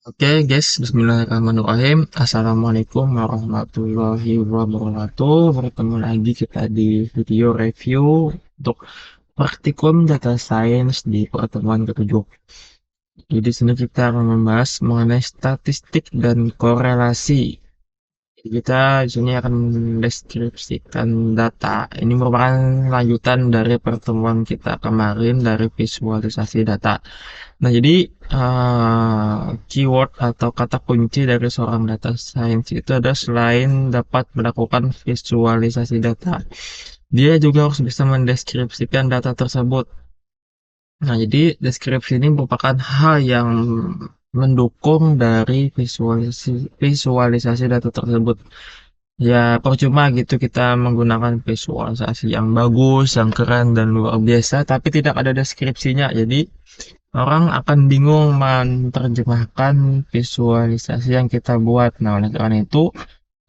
Oke guys, Bismillahirrahmanirrahim. Assalamualaikum warahmatullahi wabarakatuh. Bertemu lagi kita di video review untuk praktikum data science di pertemuan ketujuh. Jadi di sini kita akan membahas mengenai statistik dan korelasi. Kita di sini akan mendeskripsikan data. Ini merupakan lanjutan dari pertemuan kita kemarin dari visualisasi data. Nah, jadi keyword atau kata kunci dari seorang data science itu adalah selain dapat melakukan visualisasi data, dia juga harus bisa mendeskripsikan data tersebut. Nah, jadi deskripsi ini merupakan hal yang mendukung dari visualisasi data tersebut. Ya, percuma gitu kita menggunakan visualisasi yang bagus, yang keren, dan luar biasa, tapi tidak ada deskripsinya. Jadi, orang akan bingung menerjemahkan visualisasi yang kita buat. Nah, oleh karena itu,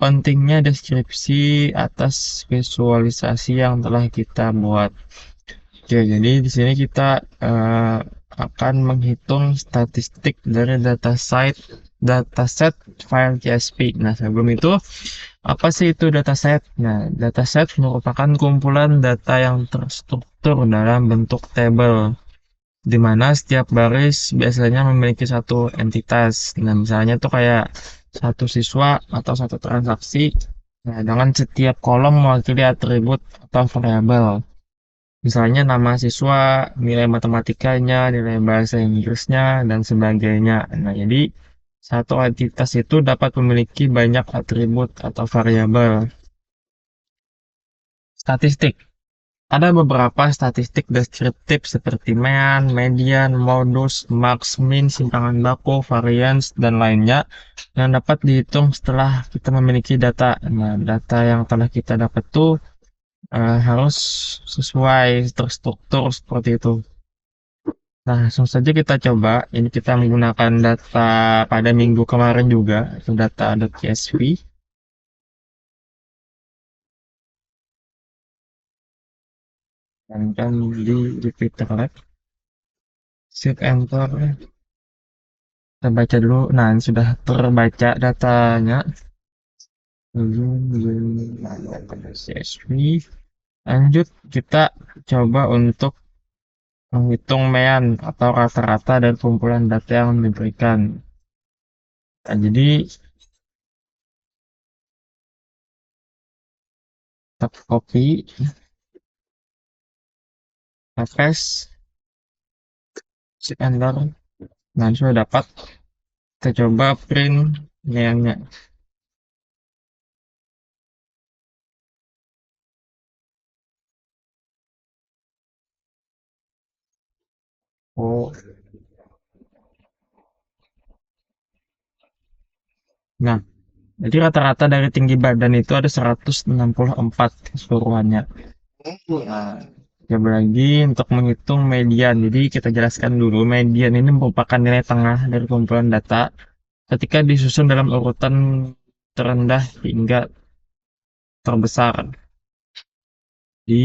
pentingnya deskripsi atas visualisasi yang telah kita buat. Oke, jadi di sini kita akan menghitung statistik dari dataset file CSV. Nah, sebelum itu, apa sih itu dataset? Nah, dataset merupakan kumpulan data yang terstruktur dalam bentuk tabel, di mana setiap baris biasanya memiliki satu entitas. Nah, misalnya tuh kayak satu siswa atau satu transaksi, nah, dengan setiap kolom mewakili atribut atau variabel. Misalnya nama siswa, nilai matematikanya, nilai bahasa Inggrisnya, dan sebagainya. Nah, jadi satu entitas itu dapat memiliki banyak atribut atau variabel. Statistik. Ada beberapa statistik deskriptif seperti mean, median, modus, max, min, simpangan baku, variance, dan lainnya yang dapat dihitung setelah kita memiliki data. Nah, data yang telah kita dapat tuh harus sesuai terstruktur seperti itu. Nah, langsung saja kita coba. Ini kita menggunakan data pada minggu kemarin juga, itu data.csv. Dan kan di repeater lab, shift enter, kita baca dulu. Nah, ini sudah terbaca datanya. CSV. Lanjut, kita coba untuk menghitung mean atau rata-rata dari kumpulan data yang diberikan. Nah, jadi kita copy, kita paste, shift enter. Nah, sudah dapat. Kita coba print meannya. Oh, nah, jadi rata-rata dari tinggi badan itu ada 164 keseluruhannya. Nah, coba lagi untuk menghitung median. Jadi kita jelaskan dulu, median ini merupakan nilai tengah dari kumpulan data ketika disusun dalam urutan terendah hingga terbesar. Di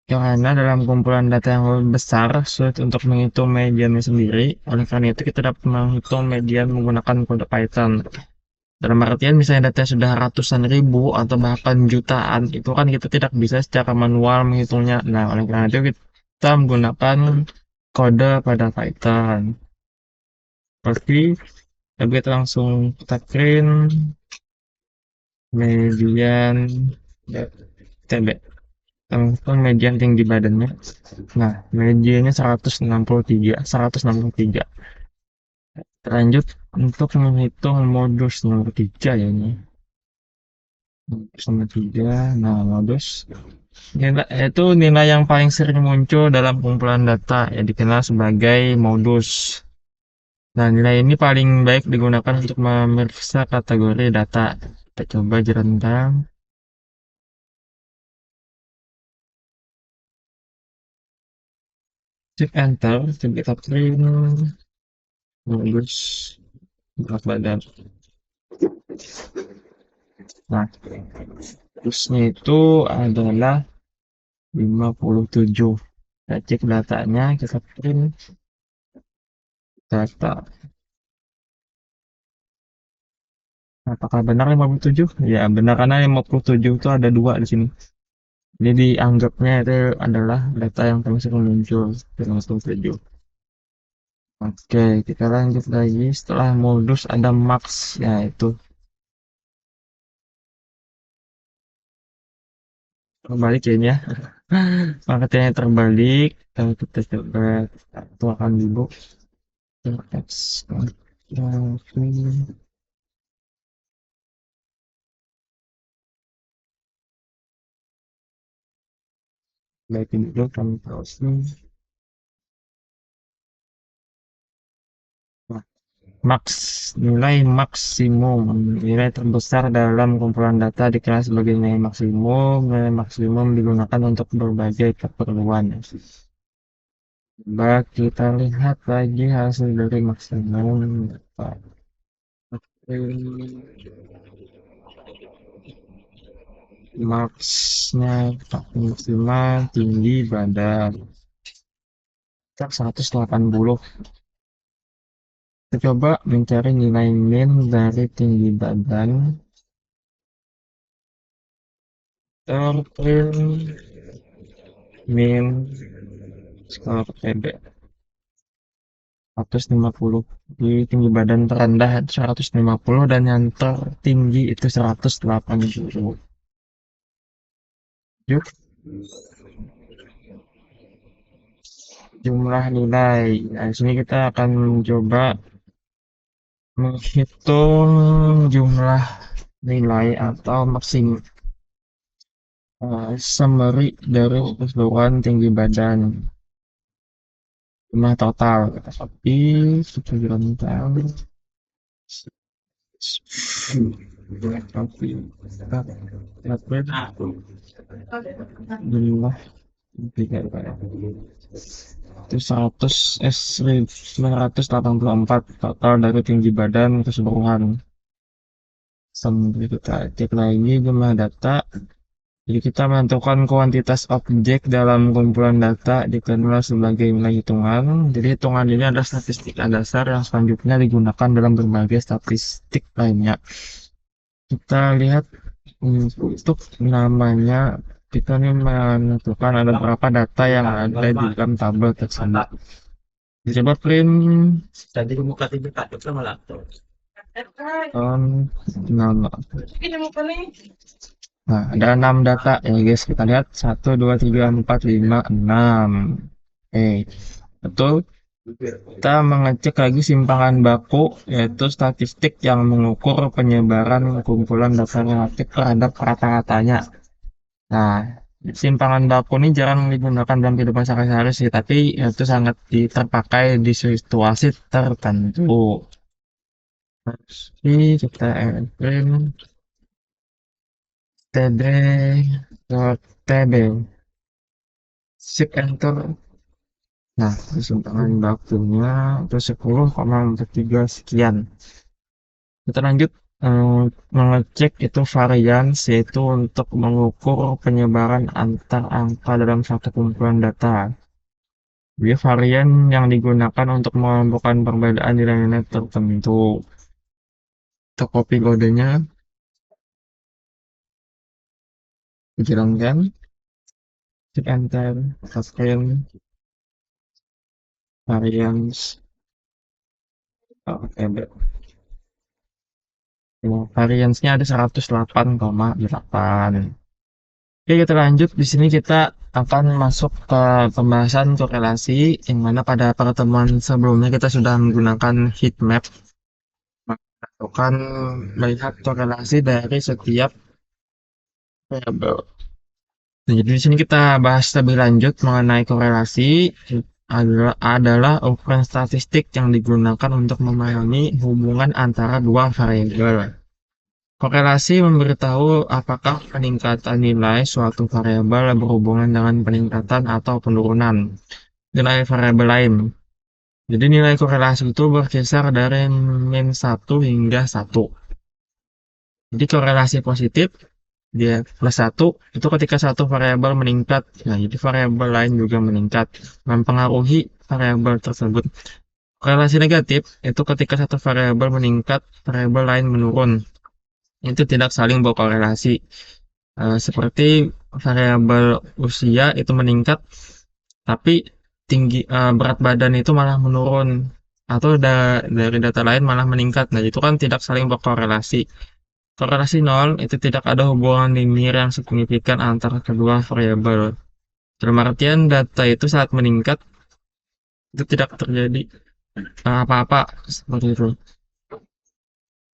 Karena dalam kumpulan data yang lebih besar, sulit untuk menghitung mediannya sendiri. Oleh karena itu, kita dapat menghitung median menggunakan kode Python. Dalam artian misalnya data sudah ratusan ribu atau bahkan jutaan, itu kan kita tidak bisa secara manual menghitungnya. Nah, oleh karena itu kita menggunakan kode pada Python. Pasti, tapi kita langsung kita print median TB. Langsung median tinggi badannya. Nah, mediannya 163. Lanjut untuk menghitung modus nomor 3 ya ini. Modus nomor 3. Nah, modus itu nilai yang paling sering muncul dalam kumpulan data yang dikenal sebagai modus. Nah, nilai ini paling baik digunakan untuk memeriksa kategori data. Kita coba jerentang. Shift enter, coba kita print modus berat badan. Nah, modusnya itu adalah 57. Kita cek datanya, kita print data. Apakah benar 57? Ya, benar karena 57 itu ada dua di sini. Jadi dianggapnya itu adalah data yang termasuk muncul di 57. Oke, kita lanjut lagi. Setelah modus ada max, yaitu terbalik ya ini ya. Marketingnya terbalik. Kalau kita coba satu akan dulu. X. Baikin dulu kami browsing. Max, nilai maksimum, nilai terbesar dalam kumpulan data dikenal sebagai nilai maksimum. Nilai maksimum digunakan untuk berbagai keperluan. Coba kita lihat lagi hasil dari maksimum. Max-nya maksimal tinggi badan. Kita 180. Kita coba mencari nilai min dari tinggi badan. Terprint min skor PB 150. Di tinggi badan terendah 150 dan yang tertinggi itu 180. Yuk, jumlah nilai. Nah, di sini kita akan mencoba menghitung jumlah nilai atau summary dari keseluruhan tinggi badan. Jumlah total. Kita copy, kita bilang copy. Kita print jumlah tiga itu 984 total dari tinggi badan keseluruhan. Sambil kita cek lagi jumlah data. Jadi kita menentukan kuantitas objek dalam kumpulan data dikenal sebagai nilai hitungan. Jadi hitungan ini adalah statistik dasar yang selanjutnya digunakan dalam berbagai statistik lainnya. Kita lihat untuk namanya, kita ini menentukan ada berapa data yang ada di dalam tabel tersebut. Coba print Tadi buka TV kadut sama laptop. nama. Nah, ada 6 data ya guys. Kita lihat 1, 2, 3, 4, 5, 6. Betul. Kita mengecek lagi simpangan baku, yaitu statistik yang mengukur penyebaran kumpulan data relatif terhadap rata-ratanya. Nah, simpangan baku ini jarang digunakan dalam kehidupan sehari-hari sih, tapi itu sangat terpakai di situasi tertentu. Jadi kita print td.tb, shift enter. Nah, simpangan bakunya itu 10,43 sekian. Kita lanjut mengecek itu varians, yaitu untuk mengukur penyebaran antar angka dalam satu kumpulan data. Jadi varian yang digunakan untuk mengelompokkan perbedaan nilai-nilai tertentu. Kita copy kodenya, dijalankan, hit enter, print varians. Oke, variansnya ada 108,8. Oke, kita lanjut. Di sini kita akan masuk ke pembahasan korelasi, yang mana pada pertemuan sebelumnya kita sudah menggunakan heat map, akan melihat korelasi dari setiap variabel. Nah, jadi di sini kita bahas lebih lanjut mengenai korelasi. Adalah ukuran statistik yang digunakan untuk memahami hubungan antara dua variabel. Korelasi memberitahu apakah peningkatan nilai suatu variabel berhubungan dengan peningkatan atau penurunan nilai variabel lain. Jadi nilai korelasi itu berkisar dari min 1 hingga 1. Jadi korelasi positif dia plus 1 itu ketika satu variabel meningkat. Nah, jadi variabel lain juga meningkat, mempengaruhi variabel tersebut. Korelasi negatif itu ketika satu variabel meningkat, variabel lain menurun. itu tidak saling berkorelasi. Seperti variabel usia itu meningkat, tapi berat badan itu malah menurun, atau dari data lain malah meningkat. Nah, itu kan tidak saling berkorelasi. Korelasi nol itu tidak ada hubungan linear yang signifikan antara kedua variabel. Dalam artian data itu saat meningkat itu tidak terjadi apa-apa seperti itu.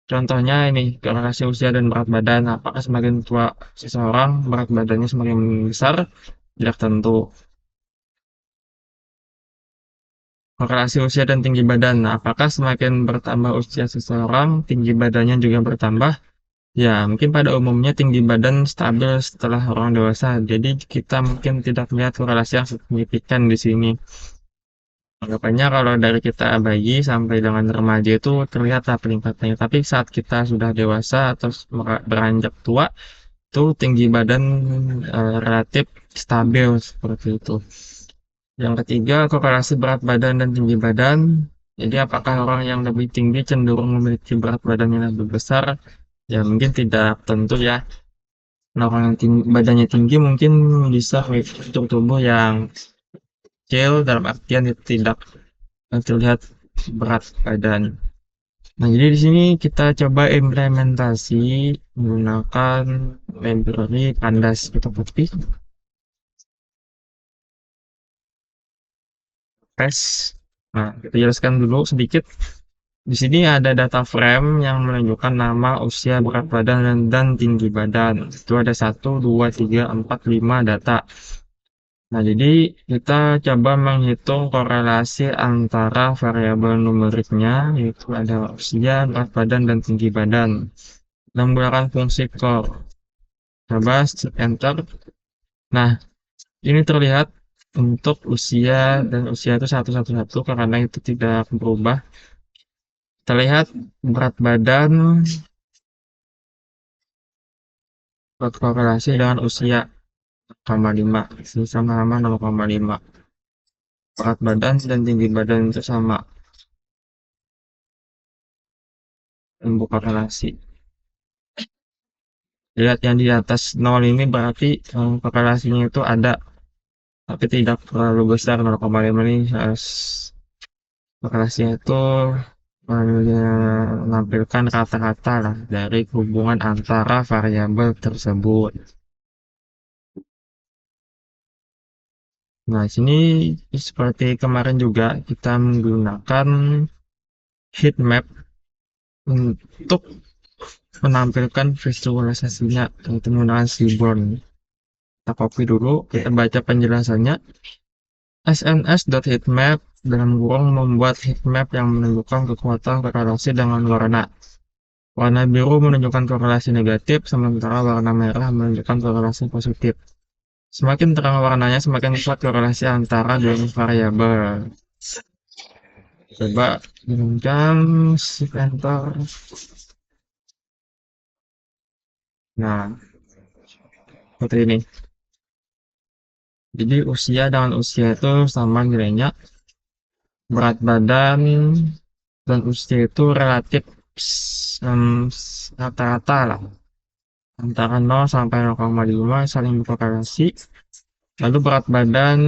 Contohnya ini, korelasi usia dan berat badan. Apakah semakin tua seseorang, berat badannya semakin besar? Tidak tentu. Korelasi usia dan tinggi badan. Nah, apakah semakin bertambah usia seseorang, tinggi badannya juga bertambah? Ya, mungkin pada umumnya tinggi badan stabil setelah orang dewasa. Jadi kita mungkin tidak melihat korelasi yang signifikan di sini. Anggapannya kalau dari kita bayi sampai dengan remaja itu terlihatlah peningkatannya. Tapi saat kita sudah dewasa atau beranjak tua, itu tinggi badan relatif stabil seperti itu. Yang ketiga, korelasi berat badan dan tinggi badan. Jadi apakah orang yang lebih tinggi cenderung memiliki berat badan yang lebih besar? Ya mungkin tidak tentu ya. Nah, orang yang badannya tinggi mungkin bisa memiliki struktur tubuh yang kecil, dalam artian itu tidak terlihat berat badan. Nah, jadi di sini kita coba implementasi menggunakan library Pandas. Kita ketik tes. Nah, kita jelaskan dulu sedikit. Di sini ada data frame yang menunjukkan nama, usia, berat badan, dan tinggi badan. Itu ada 1, 2, 3, 4, 5 data. Nah, jadi kita coba menghitung korelasi antara variabel numeriknya, yaitu ada usia, berat badan, dan tinggi badan. Kita menggunakan fungsi call. Coba enter. Nah, ini terlihat untuk usia dan usia itu 111 karena itu tidak berubah. Kita lihat berat badan berkorelasi dengan usia 0,5, sama-sama 0,5. Berat badan dan tinggi badan itu sama, berkorelasi. Lihat yang di atas 0 ini berarti korelasinya itu ada, tapi tidak terlalu besar. 0,5 ini korelasinya itu menampilkan kata-kata lah dari hubungan antara variabel tersebut. Nah, sini seperti kemarin juga kita menggunakan heat map untuk menampilkan visualisasinya yaitu menggunakan seaborn. Kita copy dulu, kita baca penjelasannya. SNS.heatmap dalam kurung membuat heatmap yang menunjukkan kekuatan korelasi dengan warna. Warna biru menunjukkan korelasi negatif, sementara warna merah menunjukkan korelasi positif. Semakin terang warnanya, semakin kuat korelasi antara dua variabel. Coba gunakan shift enter. Nah, seperti ini. Jadi usia dengan usia itu sama nilainya. Berat badan dan usia itu relatif rata-rata lah. Antara 0 sampai 0,5 saling berkorelasi. Lalu berat badan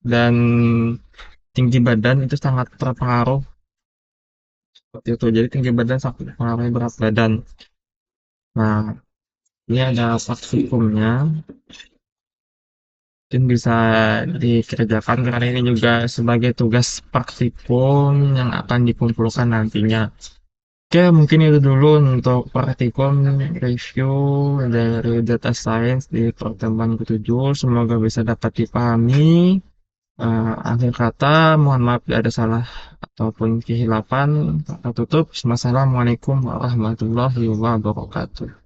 dan tinggi badan itu sangat terpengaruh seperti itu. Jadi tinggi badan sangat mempengaruhi berat badan. Nah, ini ada praktikumnya. Mungkin bisa dikerjakan karena ini juga sebagai tugas praktikum yang akan dikumpulkan nantinya. Oke, mungkin itu dulu untuk praktikum review dari data science di pertemuan ke-7. Semoga bisa dapat dipahami. Akhir kata, mohon maaf tidak ada salah ataupun kehilapan. Kata tutup. Wassalamualaikum warahmatullahi wabarakatuh.